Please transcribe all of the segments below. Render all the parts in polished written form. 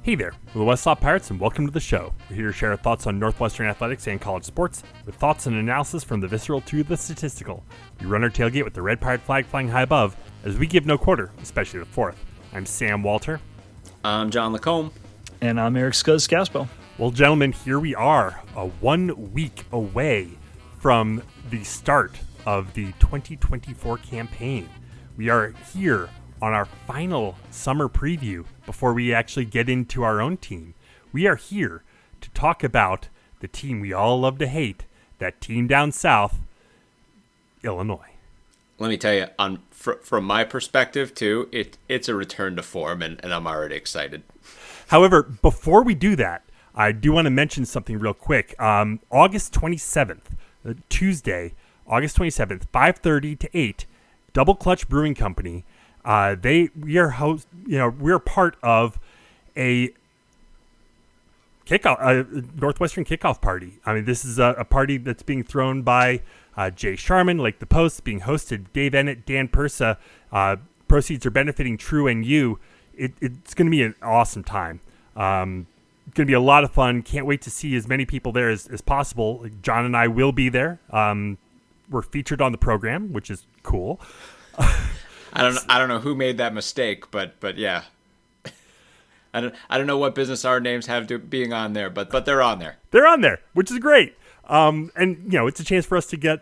Hey there, we're the Westlaw Pirates and welcome to the show. We're here to share our thoughts on Northwestern athletics and college sports, with thoughts and analysis from the visceral to the statistical. We run our tailgate with the red pirate flag flying high above, as we give no quarter, especially the fourth. I'm Sam Walter. I'm John Lacombe. And I'm Eric Scuzgaspo. Well, gentlemen, here we are, 1 week away from the start of the 2024 campaign. We are here on our final summer preview before we actually get into our own team. We are here to talk about the team we all love to hate, that team down south, Illinois. Let me tell you, from my perspective, too, it's a return to form, and I'm already excited. However, before we do that, I do want to mention something real quick. August 27th, Tuesday, August 27th, 5:30 to 8, Double Clutch Brewing Company. We're part of a Northwestern kickoff party. I mean, this is a party that's being thrown by Jay Sharman, Like the Post, being hosted Dave Ennett, Dan Persa. Proceeds are benefiting True and You. It's going to be an awesome time. Going to be a lot of fun. Can't wait to see as many people there as possible. John and I will be there. We're featured on the program, which is cool. I don't know who made that mistake, but yeah. I don't know what business our names have to being on there, but they're on there. They're on there, which is great. And it's a chance for us to get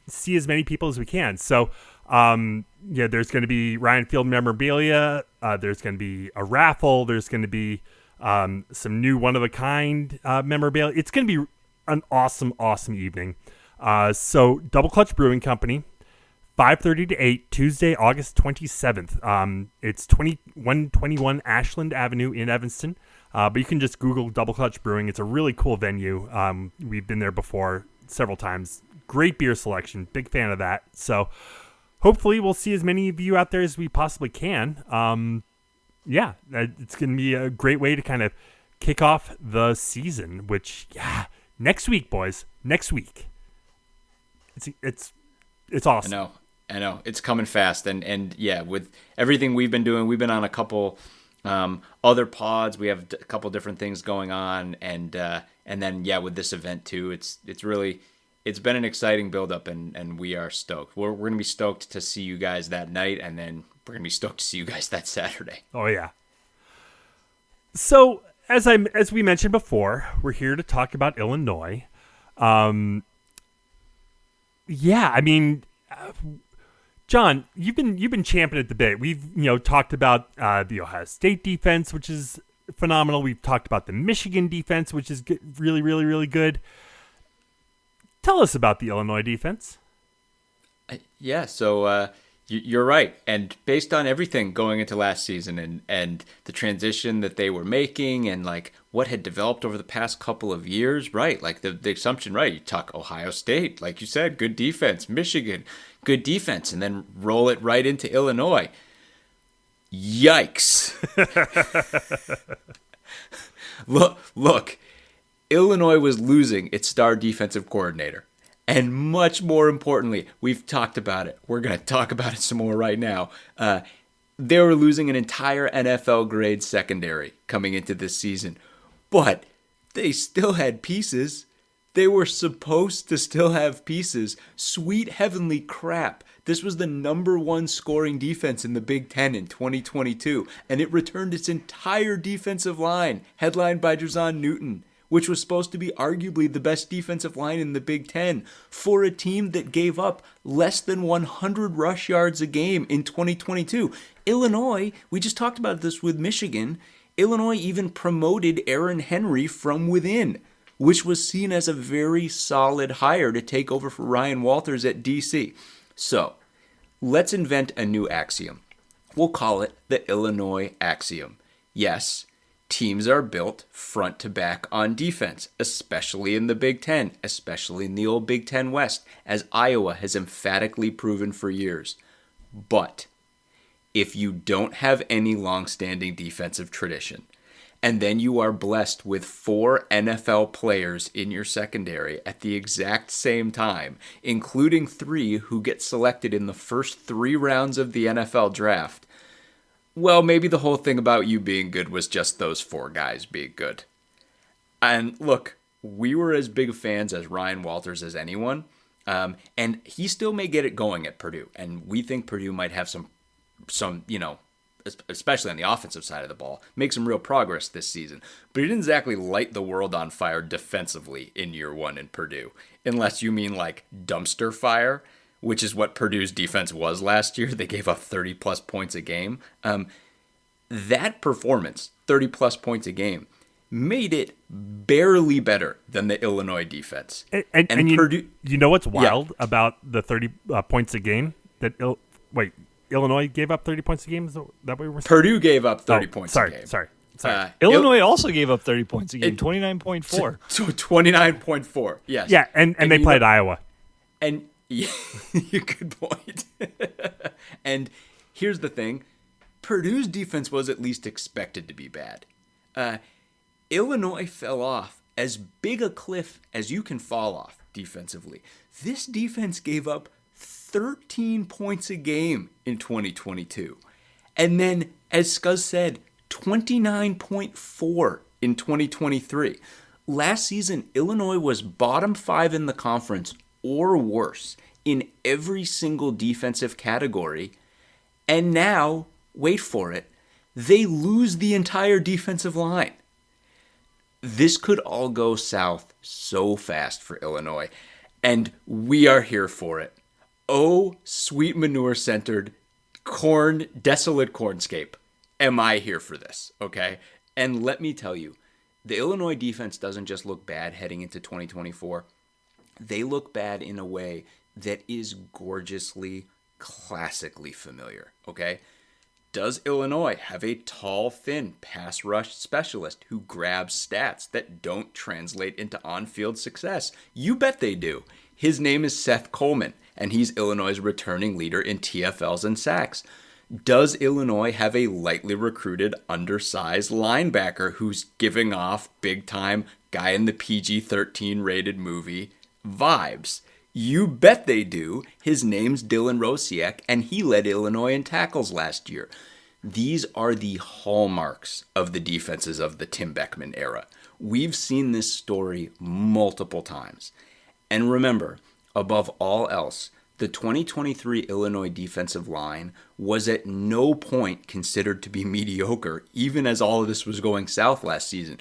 see as many people as we can. So there's going to be Ryan Field memorabilia. There's going to be a raffle. There's going to be some new one-of-a-kind memorabilia. It's going to be an awesome evening. So Double Clutch Brewing Company, 5:30 to 8, Tuesday, August 27th. It's 2121 Ashland Avenue in Evanston. But you can just Google Double Clutch Brewing. It's a really cool venue. We've been there before several times. Great beer selection. Big fan of that. So hopefully we'll see as many of you out there as we possibly can. It's going to be a great way to kind of kick off the season, which, next week, boys. Next week. It's awesome. I know. It's coming fast. And with everything we've been doing, we've been on a couple other pods. We have a couple different things going on. And then, with this event, too, it's been an exciting buildup, and we are stoked. We're going to be stoked to see you guys that night, and then we're going to be stoked to see you guys that Saturday. Oh, yeah. So, as we mentioned before, we're here to talk about Illinois. John, you've been championing at the bit. We've talked about the Ohio State defense, which is phenomenal. We've talked about the Michigan defense, which is really, really, really good. Tell us about the Illinois defense. So you're right. And based on everything going into last season and the transition that they were making and like what had developed over the past couple of years, right? Like the assumption, right? You talk Ohio State, like you said, good defense, Michigan, good defense, and then roll it right into Illinois. Yikes. Look, Illinois was losing its star defensive coordinator. And much more importantly, we've talked about it. We're going to talk about it some more right now. They were losing an entire NFL grade secondary coming into this season. But they still had pieces. They were supposed to still have pieces. Sweet heavenly crap. This was the number one scoring defense in the Big Ten in 2022. And it returned its entire defensive line, headlined by Drazon Newton, which was supposed to be arguably the best defensive line in the Big Ten, for a team that gave up less than 100 rush yards a game in 2022. Illinois, we just talked about this with Michigan, Illinois even promoted Aaron Henry from within, which was seen as a very solid hire to take over for Ryan Walters at DC. So, let's invent a new axiom. We'll call it the Illinois axiom. Yes, teams are built front to back on defense, especially in the Big Ten, especially in the old Big Ten West, as Iowa has emphatically proven for years. But if you don't have any long-standing defensive tradition, and then you are blessed with 4 NFL players in your secondary at the exact same time, including 3 who get selected in the first 3 rounds of the NFL draft, Well, maybe the whole thing about you being good was just those four guys being good. And look, we were as big fans as Ryan Walters as anyone. And he still may get it going at Purdue. And we think Purdue might have some, especially on the offensive side of the ball, make some real progress this season. But he didn't exactly light the world on fire defensively in year one in Purdue, unless you mean like dumpster fire, which is what Purdue's defense was last year. They gave up 30-plus points a game. That performance, 30-plus points a game, made it barely better than the Illinois defense. And Purdue, you know what's wild about the 30 points a game? Illinois gave up 30 points a game? Is that what we were saying? Purdue gave up 30 points a game. Sorry. Illinois also gave up 30 points a game, 29.4. So 29.4, yes. Yeah, and they played Iowa. And yeah, good point. And here's the thing. Purdue's defense was at least expected to be bad. Illinois fell off as big a cliff as you can fall off defensively. This defense gave up 13 points a game in 2022. And then, as Scuzz said, 29.4 in 2023. Last season, Illinois was bottom 5 in the conference or worse in every single defensive category. And now, wait for it, they lose the entire defensive line. This could all go south so fast for Illinois, and we are here for it. Oh, sweet manure-centered, desolate cornscape. Am I here for this, okay? And let me tell you, the Illinois defense doesn't just look bad heading into 2024. They look bad in a way that is gorgeously, classically familiar, okay? Does Illinois have a tall, thin pass rush specialist who grabs stats that don't translate into on-field success? You bet they do. His name is Seth Coleman, and he's Illinois' returning leader in TFLs and sacks. Does Illinois have a lightly recruited, undersized linebacker who's giving off big-time guy in the PG-13 rated movie vibes? You bet they do. His name's Dylan Rosiak, and he led Illinois in tackles last year. These are the hallmarks of the defenses of the Tim Beckman era. We've seen this story multiple times. And remember, above all else, the 2023 Illinois defensive line was at no point considered to be mediocre, even as all of this was going south last season.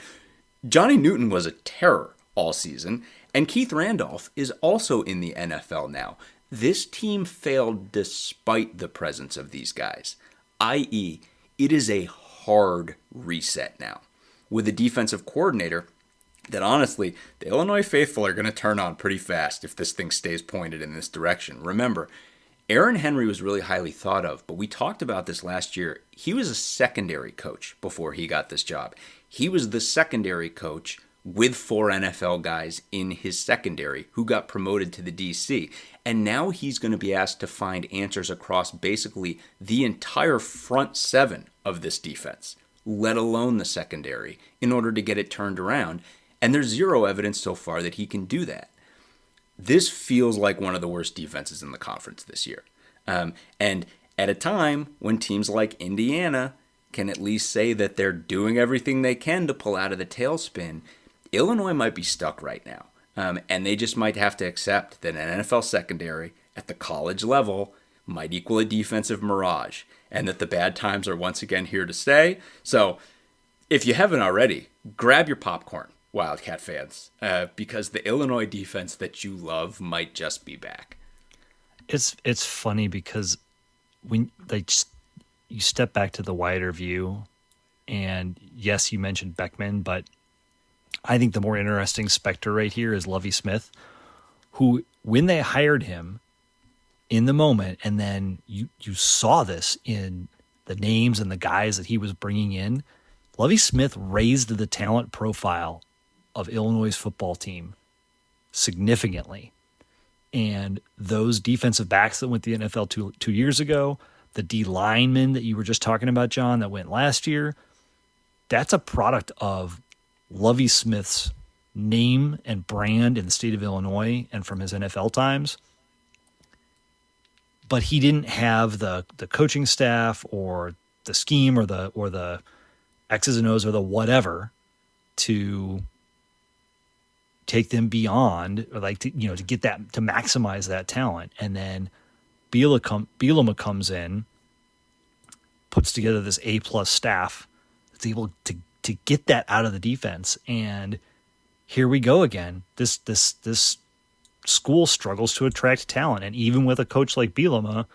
Johnny Newton was a terror all season, and Keith Randolph is also in the NFL now. This team failed despite the presence of these guys, i.e., it is a hard reset now. With a defensive coordinator that honestly, the Illinois faithful are going to turn on pretty fast if this thing stays pointed in this direction. Remember, Aaron Henry was really highly thought of, but we talked about this last year. He was a secondary coach before he got this job. He was the secondary coach with 4 NFL guys in his secondary who got promoted to the DC. And now he's going to be asked to find answers across basically the entire front 7 of this defense, let alone the secondary, in order to get it turned around. And there's zero evidence so far that he can do that. This feels like one of the worst defenses in the conference this year. And at a time when teams like Indiana can at least say that they're doing everything they can to pull out of the tailspin, Illinois might be stuck right now. And they just might have to accept that an NFL secondary at the college level might equal a defensive mirage, and that the bad times are once again here to stay. So if you haven't already, grab your popcorn, Wildcat fans, because the Illinois defense that you love might just be back. It's funny because when you step back to the wider view, and yes, you mentioned Beckman, but I think the more interesting specter right here is Lovie Smith, who, when they hired him in the moment, and then you saw this in the names and the guys that he was bringing in, Lovie Smith raised the talent profile of Illinois' football team significantly. And those defensive backs that went to the NFL two years ago, the D linemen that you were just talking about, John, that went last year, that's a product of Lovie Smith's name and brand in the state of Illinois and from his NFL times. But he didn't have the coaching staff or scheme or the X's and O's or the whatever to take them beyond, or like to get that, to maximize that talent. And then Bielema comes in, puts together this A+ staff that's able to get that out of the defense. And here we go again. This school struggles to attract talent, and even with a coach like Bielema,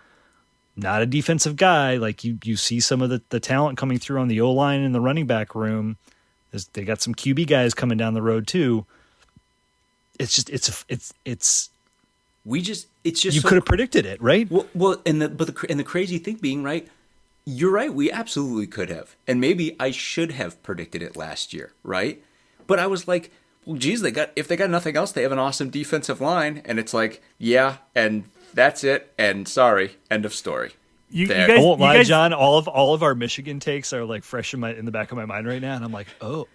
not a defensive guy, like you see some of the talent coming through on the O-line and the running back room. They got some QB guys coming down the road too. It's just you could have predicted it, right? Well, and the crazy thing being, right, you're right, we absolutely could have, and maybe I should have predicted it last year, right? But I was like, well, geez, if they got nothing else, they have an awesome defensive line, and it's like, yeah, and that's it, and sorry, end of story. I won't lie, John. All of our Michigan takes are like fresh in the back of my mind right now, and I'm like, oh.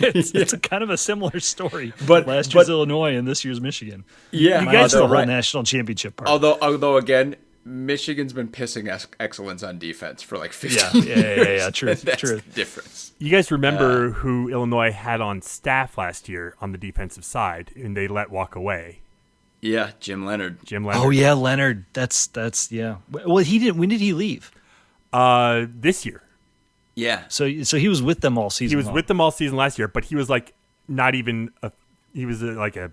It's a kind of a similar story. But last year's Illinois and this year's Michigan. Yeah, you guys the whole national championship part. Although again, Michigan's been pissing excellence on defense for like 15 years. Yeah. True. That's the difference. You guys remember who Illinois had on staff last year on the defensive side, and they let walk away? Yeah, Jim Leonard. Oh yeah, Leonard. That's yeah. Well, he didn't. When did he leave? This year. Yeah. So he was with them all season. He was with them all season last year, but he was like not even a. He was like a.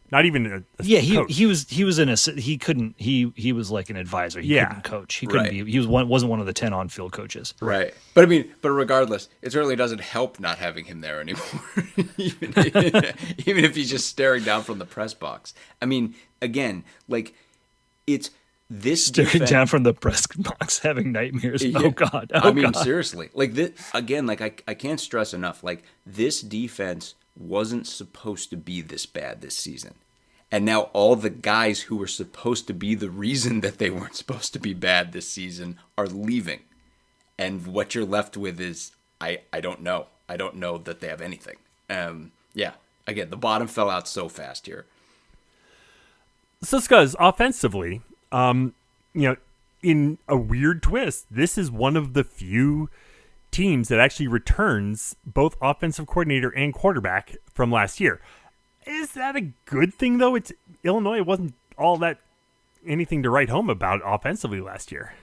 Not even a yeah, coach. he was in a, he couldn't, he was like an advisor. He couldn't coach. He couldn't be, he wasn't one of the 10 on-field coaches. Right. But regardless, it certainly doesn't help not having him there anymore. even if he's just staring down from the press box. I mean, again, like, it's this staring down from the press box, having nightmares. Yeah. Oh God. Seriously, like this, again, like I can't stress enough, like this defense wasn't supposed to be this bad this season. And now all the guys who were supposed to be the reason that they weren't supposed to be bad this season are leaving. And what you're left with is, I don't know. I don't know that they have anything. Yeah, again, the bottom fell out so fast here. So, Scuzz, offensively, in a weird twist, this is one of the few teams that actually returns both offensive coordinator and quarterback from last year. Is that a good thing, though? Illinois wasn't all that anything to write home about offensively last year.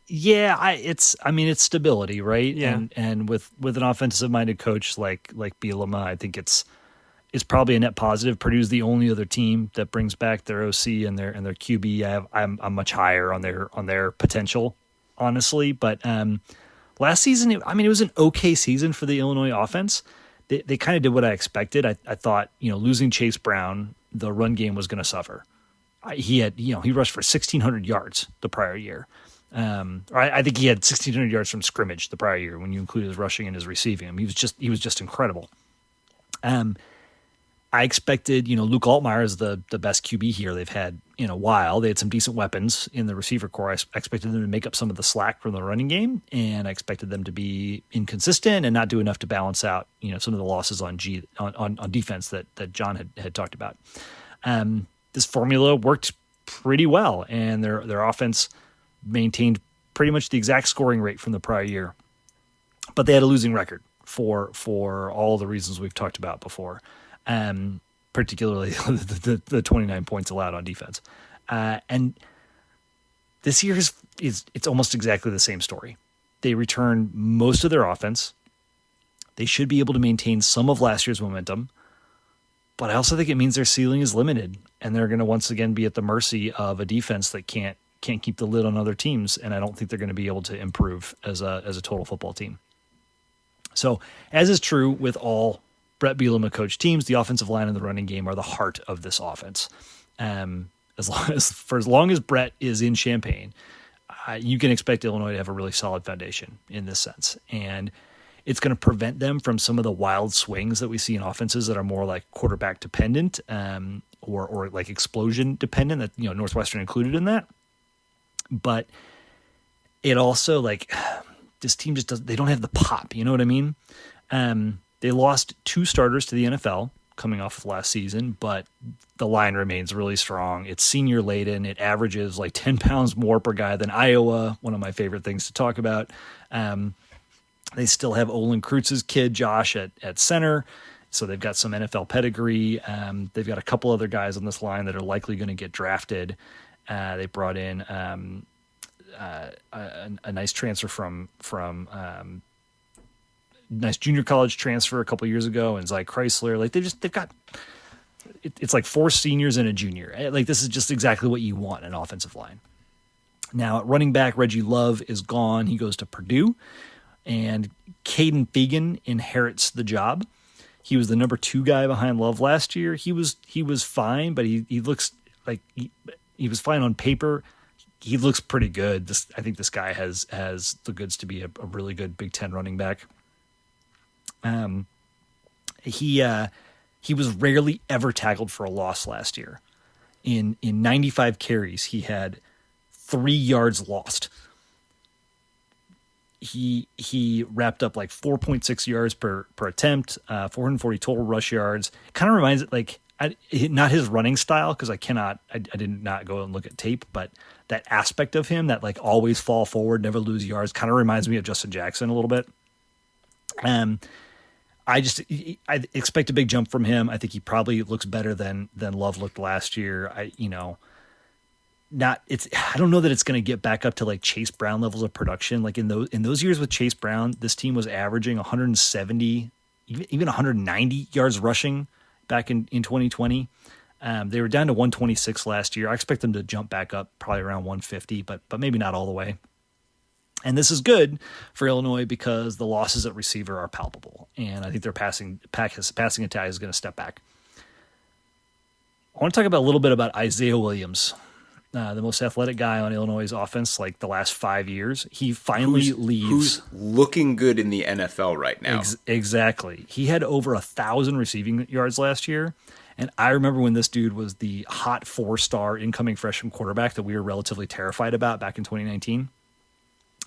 Yeah, it's stability, right? Yeah. And with an offensive-minded coach like Bielema, I think it's probably a net positive. Purdue's the only other team that brings back their OC and their QB. I'm much higher on their potential, honestly, but last season, it was an okay season for the Illinois offense. They kind of did what I expected. I thought, losing Chase Brown, the run game was going to suffer. He rushed for 1,600 yards the prior year. I think he had 1,600 yards from scrimmage the prior year when you include his rushing and his receiving. He was just incredible. I expected, Luke Altmaier is the best QB here they've had in a while. They had some decent weapons in the receiver core. I expected them to make up some of the slack from the running game, and I expected them to be inconsistent and not do enough to balance out, some of the losses on defense that John had talked about. This formula worked pretty well, and their offense maintained pretty much the exact scoring rate from the prior year. But they had a losing record for all the reasons we've talked about before. Particularly the 29 points allowed on defense. And this year it's almost exactly the same story. They return most of their offense. They should be able to maintain some of last year's momentum, but I also think it means their ceiling is limited, and they're going to once again be at the mercy of a defense that can't keep the lid on other teams, and I don't think they're going to be able to improve as a total football team. So, as is true with all Brett Bielema coach teams, the offensive line and the running game are the heart of this offense. As long as Brett is in Champaign, you can expect Illinois to have a really solid foundation in this sense. And it's going to prevent them from some of the wild swings that we see in offenses that are more like quarterback dependent, or like explosion dependent, that, Northwestern included in that. But it also, like, this team just they don't have the pop, you know what I mean? They lost 2 starters to the NFL coming off of last season, but the line remains really strong. It's senior laden. It averages like 10 pounds more per guy than Iowa, one of my favorite things to talk about. They still have Olin Kreutz's kid, Josh, at center. So they've got some NFL pedigree. They've got a couple other guys on this line that are likely going to get drafted. They brought in a nice transfer from nice junior college transfer a couple years ago, and Zy Chrysler. Like they've got it's like 4 seniors and a junior. Like this is just exactly what you want in an offensive line. Now at running back, Reggie Love is gone. He goes to Purdue, and Caden Fegan inherits the job. He was the number 2 guy behind Love last year. He was fine, but he looks like he was fine on paper. He looks pretty good. I think this guy has the goods to be a really good Big Ten running back. He was rarely ever tackled for a loss last year. In 95 carries, he had 3 yards lost. He wrapped up like 4.6 yards per attempt, 440 total rush yards. Kind of reminds it like not his running style, because I did not go and look at tape, but that aspect of him that like always fall forward, never lose yards, kind of reminds me of Justin Jackson a little bit. I expect a big jump from him. I think he probably looks better than Love looked last year. I don't know that it's going to get back up to like Chase Brown levels of production. Like in those years with Chase Brown, this team was averaging 170, even 190 yards rushing back in 2020. They were down to 126 last year. I expect them to jump back up probably around 150, but maybe not all the way. And this is good for Illinois because the losses at receiver are palpable, and I think their passing attack is going to step back. I want to talk about a little bit about Isaiah Williams, the most athletic guy on Illinois' offense like the last 5 years. He finally leaves. Who's looking good in the NFL right now. Exactly. He had over 1,000 receiving yards last year. And I remember when this dude was the hot 4-star incoming freshman quarterback that we were relatively terrified about back in 2019.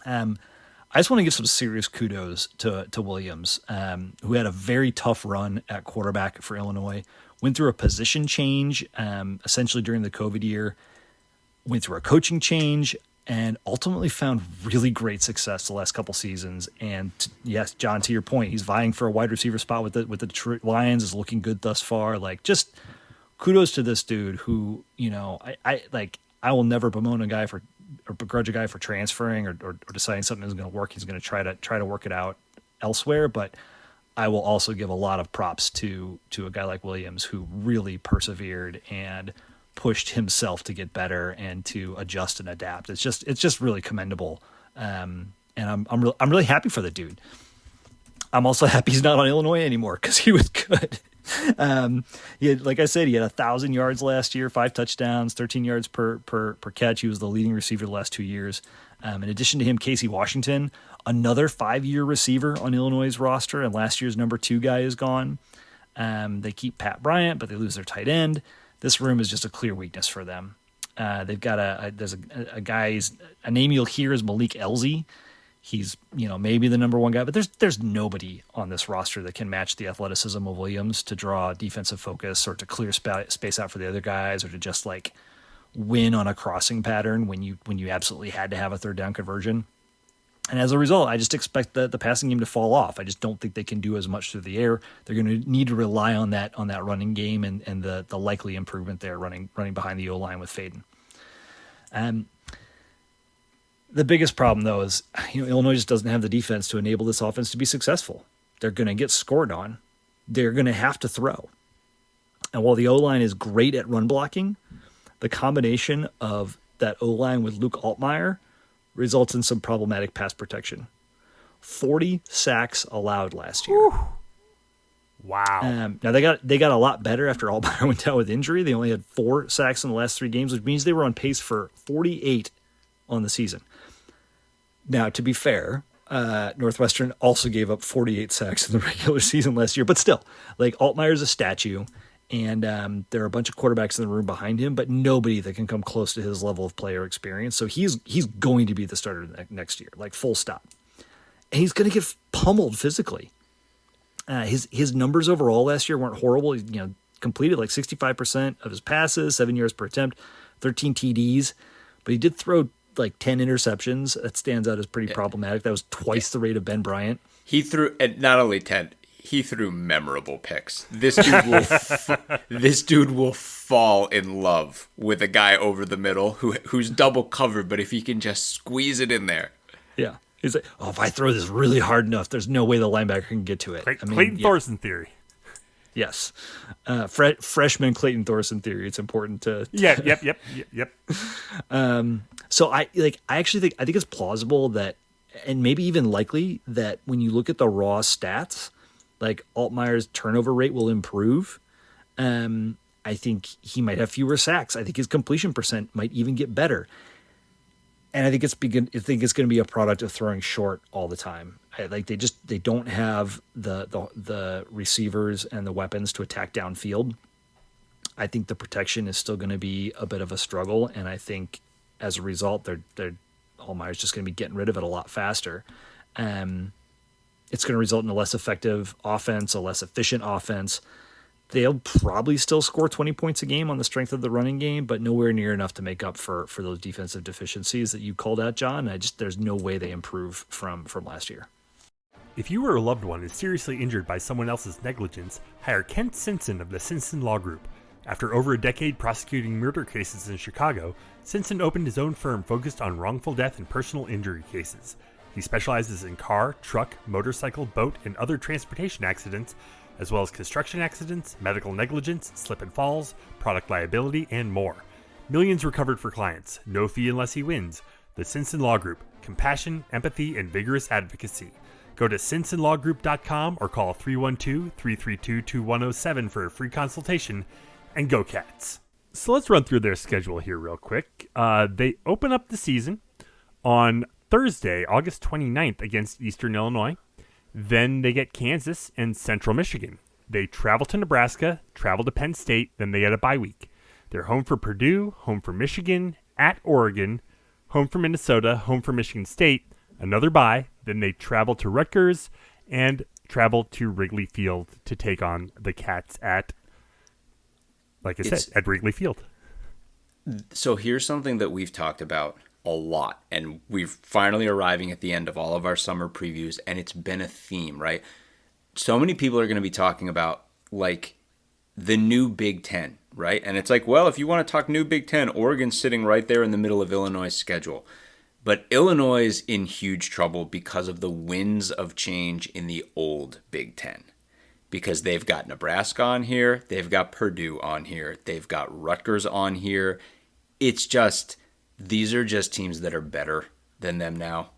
I just want to give some serious kudos to Williams, who had a very tough run at quarterback for Illinois, went through a position change essentially during the COVID year, went through a coaching change, and ultimately found really great success the last couple seasons. And yes, John, to your point, he's vying for a wide receiver spot with the Detroit Lions, is looking good thus far. Like, just kudos to this dude who, I will never bemoan a guy or begrudge a guy for transferring or deciding something isn't going to work. He's going to try to work it out elsewhere. But I will also give a lot of props to a guy like Williams, who really persevered and pushed himself to get better and to adjust and adapt. It's just really commendable. And I'm really happy for the dude. I'm also happy he's not on Illinois anymore because he was good. He had, like I said, he had 1,000 yards last year, 5 touchdowns, 13 yards per catch. He was the leading receiver the last 2 years. In addition to him, Casey Washington, another 5-year receiver on Illinois' roster, and last year's number 2 guy is gone. They keep Pat Bryant, but they lose their tight end. This room is just a clear weakness for them. They've got there's a guy, a name you'll hear is Malik Elzy. He's, maybe the number 1 guy, but there's nobody on this roster that can match the athleticism of Williams to draw defensive focus or to clear space out for the other guys or to just like win on a crossing pattern when you absolutely had to have a third down conversion. And as a result, I just expect the passing game to fall off. I just don't think they can do as much through the air. They're going to need to rely on that running game and the likely improvement there running behind the O-line with Faden. The biggest problem, though, is Illinois just doesn't have the defense to enable this offense to be successful. They're going to get scored on. They're going to have to throw. And while the O-line is great at run blocking, the combination of that O-line with Luke Altmaier results in some problematic pass protection. 40 sacks allowed last year. Whew. Wow. Now they got a lot better after Altmaier went down with injury. They only had 4 sacks in the last 3 games, which means they were on pace for 48 on the season. Now, to be fair, Northwestern also gave up 48 sacks in the regular season last year, but still, like, Altmaier's a statue, and there are a bunch of quarterbacks in the room behind him, but nobody that can come close to his level of player experience. So he's going to be the starter next year, like, full stop. And he's going to get pummeled physically. His numbers overall last year weren't horrible. He, completed like 65% of his passes, 7 yards per attempt, 13 TDs, but he did throw like 10 interceptions. That stands out as pretty problematic. That was twice the rate of Ben Bryant. He threw, and not only 10, he threw memorable picks. This dude will fall in love with a guy over the middle who's double covered, but if he can just squeeze it in there. Yeah. He's like, if I throw this really hard enough, there's no way the linebacker can get to it. Clayton Thorson theory. Yes. Freshman Clayton Thorson theory. It's important to. Yep. So I actually think it's plausible that, and maybe even likely that when you look at the raw stats, like Altmaier's turnover rate will improve. I think he might have fewer sacks. I think his completion percent might even get better. And I think it's going to be a product of throwing short all the time. They don't have the receivers and the weapons to attack downfield. I think the protection is still going to be a bit of a struggle, and I think as a result, Altmaier's just going to be getting rid of it a lot faster. It's going to result in a less effective offense, a less efficient offense. They'll probably still score 20 points a game on the strength of the running game, but nowhere near enough to make up for those defensive deficiencies that you called out, John. There's no way they improve from last year. If you or a loved one is seriously injured by someone else's negligence, hire Kent Simpson of the Simpson Law Group. After over a decade prosecuting murder cases in Chicago, Simpson opened his own firm focused on wrongful death and personal injury cases. He specializes in car, truck, motorcycle, boat, and other transportation accidents, as well as construction accidents, medical negligence, slip and falls, product liability, and more. Millions recovered for clients. No fee unless he wins. The Simpson Law Group. Compassion, empathy, and vigorous advocacy. Go to simpsonlawgroup.com or call 312-332-2107 for a free consultation. And go Cats. So let's run through their schedule here real quick. They open up the season on Thursday, August 29th against Eastern Illinois. Then they get Kansas and Central Michigan. They travel to Nebraska, travel to Penn State, then they get a bye week. They're home for Purdue, home for Michigan, at Oregon, home for Minnesota, home for Michigan State, another bye. Then they travel to Rutgers and travel to Wrigley Field to take on the Cats at Wrigley Field. So here's something that we've talked about a lot, and we're finally arriving at the end of all of our summer previews, and it's been a theme, right? So many people are going to be talking about like the new Big Ten, right? And it's like, well, if you want to talk new Big Ten, Oregon's sitting right there in the middle of Illinois' schedule. But Illinois is in huge trouble because of the winds of change in the old Big Ten. Because they've got Nebraska on here, they've got Purdue on here, they've got Rutgers on here. It's just, these are just teams that are better than them now.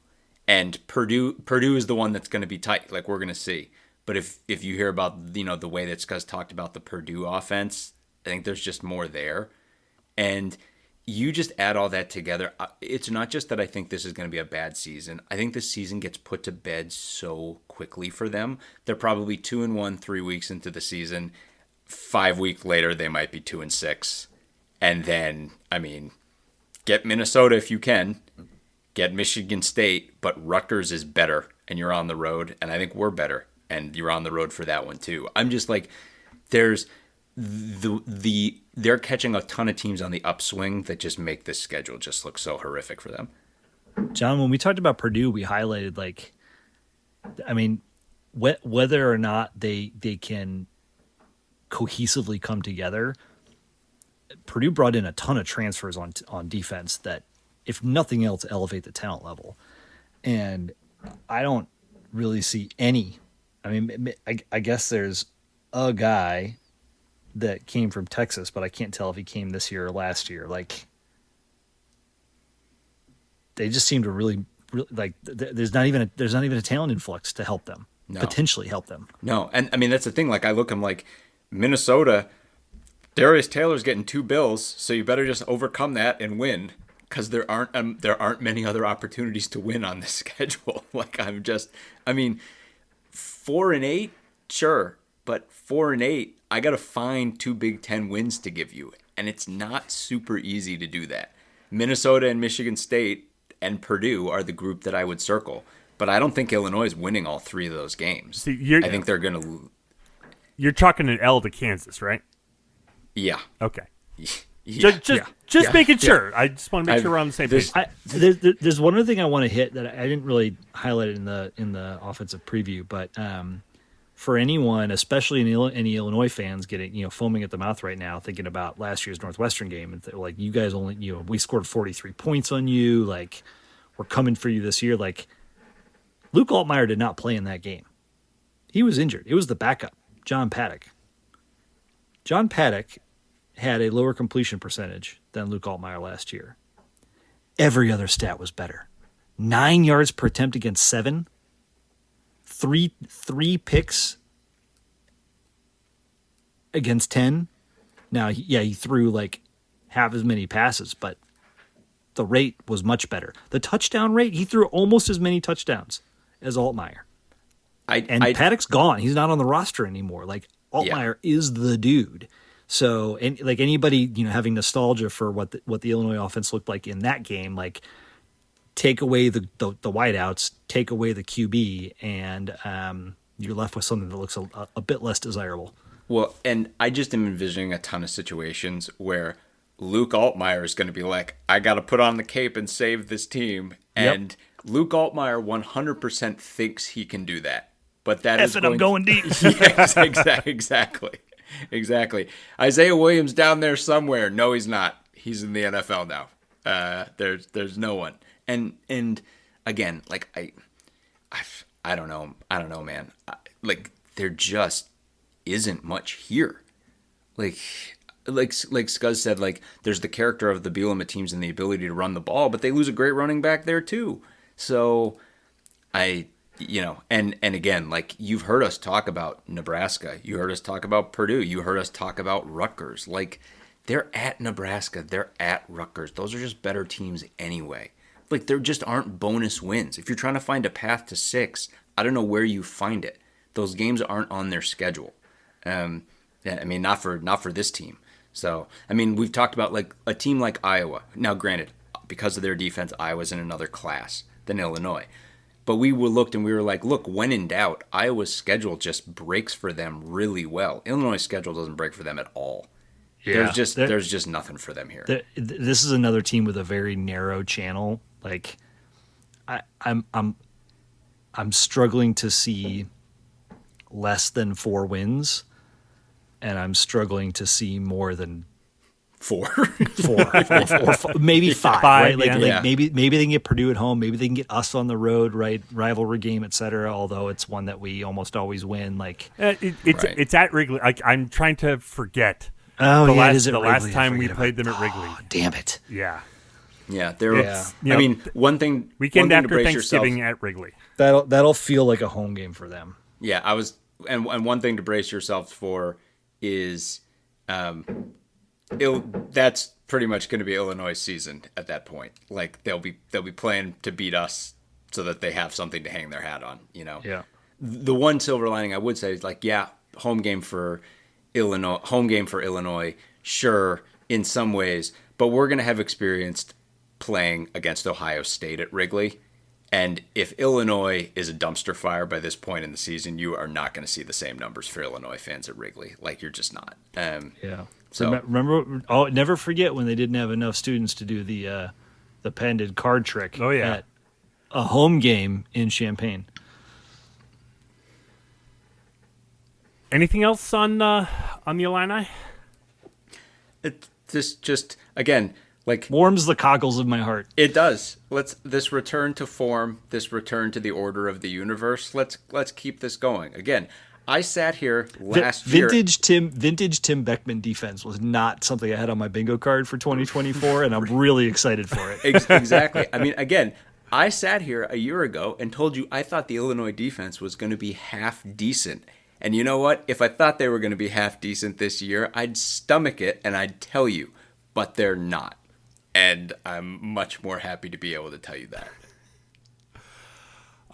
And Purdue is the one that's going to be tight, like we're going to see. But if you hear about, the way that Scuzz talked about the Purdue offense, I think there's just more there. And you just add all that together. It's not just that I think this is going to be a bad season. I think this season gets put to bed so quickly for them. They're probably 2-1 3 weeks into the season. 5 weeks later, they might be 2-6. And then, get Minnesota if you can. Get Michigan State, but Rutgers is better, and you're on the road. And I think we're better, and you're on the road for that one too. I'm just like, there's they're catching a ton of teams on the upswing that just make this schedule just look so horrific for them. John, when we talked about Purdue, we highlighted whether or not they can cohesively come together. Purdue brought in a ton of transfers on defense that, if nothing else, elevate the talent level. And I don't really see any. I guess there's a guy that came from Texas, but I can't tell if he came this year or last year. They just seem to really there's not even a talent influx to help them, potentially help them. No, and that's the thing. I'm like, Minnesota, Darius Taylor's getting 2 bills, so you better just overcome that and win, because there aren't many other opportunities to win on this schedule. 4-8, sure, but 4-8. I got to find 2 Big Ten wins to give you, and it's not super easy to do that. Minnesota and Michigan State and Purdue are the group that I would circle. but I don't think Illinois is winning all 3 of those games. See, I think they're going to. You're chalking an L to Kansas, right? Yeah. Okay. Yeah. Just making sure. I just want to make sure we're on the same page. There's one other thing I want to hit that I didn't really highlight in the offensive preview, but for anyone, especially any Illinois fans, getting foaming at the mouth right now, thinking about last year's Northwestern game, and like, you guys only we scored 43 points on you, like, we're coming for you this year. Like, Luke Altmaier did not play in that game. He was injured. It was the backup, John Paddock. John Paddock had a lower completion percentage than Luke Altmaier last year. Every other stat was better. 9 yards per attempt against 7. Three picks against 10. Now, he threw like half as many passes, but the rate was much better. The touchdown rate, he threw almost as many touchdowns as Altmaier. Paddock's gone. He's not on the roster anymore. Like, Altmaier is the dude. So, and like anybody, having nostalgia for what the Illinois offense looked like in that game, like, take away the wideouts, take away the QB, and you're left with something that looks a bit less desirable. Well, and I just am envisioning a ton of situations where Luke Altmaier is going to be like, I got to put on the cape and save this team. And Luke Altmaier 100% thinks he can do that. But that is I'm going deep. Yes, exactly. Isaiah Williams down there somewhere. No, he's not. He's in the NFL now. There's no one. And again, like, I don't know, man. Like, there just isn't much here. Like Scuzz said, like, there's the character of the Bielema teams and the ability to run the ball, but they lose a great running back there too. So and again, like, you've heard us talk about Nebraska. You heard us talk about Purdue. You heard us talk about Rutgers. Like, they're at Nebraska. They're at Rutgers. Those are just better teams anyway. Like, there just aren't bonus wins. If you're trying to find a path to 6, I don't know where you find it. Those games aren't on their schedule. Not for this team. So, we've talked about, like, a team like Iowa. Now, granted, because of their defense, Iowa's in another class than Illinois. But we looked and we were like, look, when in doubt, Iowa's schedule just breaks for them really well. Illinois' schedule doesn't break for them at all. Yeah, there's just nothing for them here. This is another team with a very narrow channel. Like, I'm struggling to see less than 4 wins, and I'm struggling to see more than 4, maybe 5, right? Yeah. Maybe they can get Purdue at home. Maybe they can get us on the road, right? Rivalry game, etc. Although it's one that we almost always win. Like, it's at Wrigley. Like, I'm trying to forget. Oh, it is the last time we played them at Wrigley. Oh, damn it! Yeah. One thing. Weekend one thing after to brace Thanksgiving yourself, at Wrigley. That'll feel like a home game for them. Yeah, and one thing to brace yourself for is, that's pretty much going to be Illinois' season at that point. Like, they'll be playing to beat us so that they have something to hang their hat on. Yeah. The one silver lining I would say is, like, home game for Illinois, sure, in some ways, but we're going to have experienced playing against Ohio State at Wrigley. And if Illinois is a dumpster fire by this point in the season, you are not going to see the same numbers for Illinois fans at Wrigley. Like, you're just not. So remember, never forget when they didn't have enough students to do the pendant card trick. Oh, yeah. At a home game in Champaign. Anything else on the Illini? It's just again, like, warms the cockles of my heart. It does. This return to form, this return to the order of the universe. Let's keep this going. Again, I sat here last year. Vintage Tim Beckman defense was not something I had on my bingo card for 2024, and I'm really excited for it. Exactly. Again, I sat here a year ago and told you I thought the Illinois defense was going to be half decent. And you know what? If I thought they were going to be half decent this year, I'd stomach it and I'd tell you. But they're not. And I'm much more happy to be able to tell you that.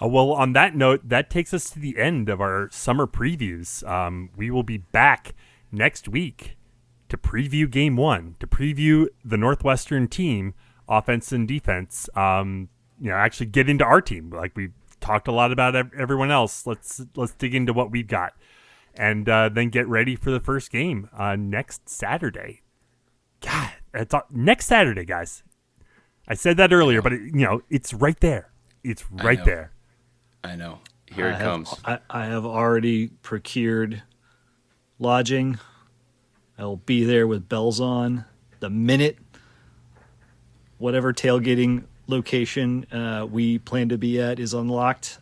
Well, on that note, that takes us to the end of our summer previews. We will be back next week to preview Game 1, to preview the Northwestern team, offense and defense. Actually get into our team. Like, we talked a lot about everyone else. Let's dig into what we've got, and then get ready for the first game next Saturday. God, next Saturday, guys. I said that earlier, but it's right there. It's right there. I know. Here it comes. I have already procured lodging. I'll be there with bells on the minute whatever tailgating location we plan to be at is unlocked.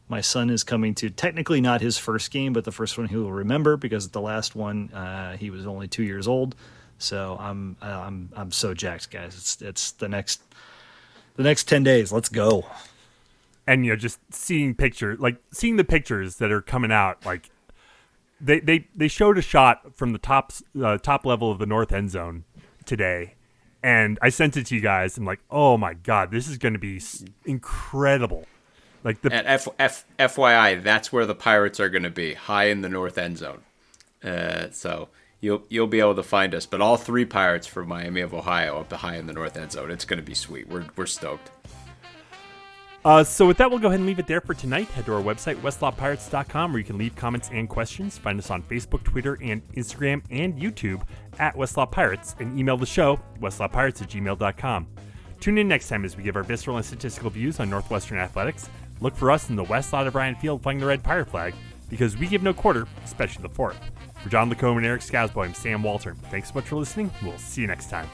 My son is coming to technically not his first game, but the first one he will remember, because at the last one he was only 2 years old. So I'm so jacked, guys. It's the next 10 days. Let's go. And just seeing the pictures that are coming out, like they showed a shot from the top level of the north end zone today, and I sent it to you guys. I'm like, oh my god, this is going to be incredible. Like and FYI, that's where the Pirates are going to be, high in the north end zone. So you'll be able to find us. But all 3 Pirates from Miami of Ohio up to high in the north end zone. It's going to be sweet. We're stoked. So with that, we'll go ahead and leave it there for tonight. Head to our website, westlawpirates.com, where you can leave comments and questions. Find us on Facebook, Twitter, and Instagram, and YouTube at Westlaw Pirates, and email the show, westlawpirates@gmail.com. Tune in next time as we give our visceral and statistical views on Northwestern athletics. Look for us in the west side of Ryan Field flying the red pirate flag, because we give no quarter, especially the fourth. For John Lacombe and Eric Scasboy, I'm Sam Walter. Thanks so much for listening. We'll see you next time.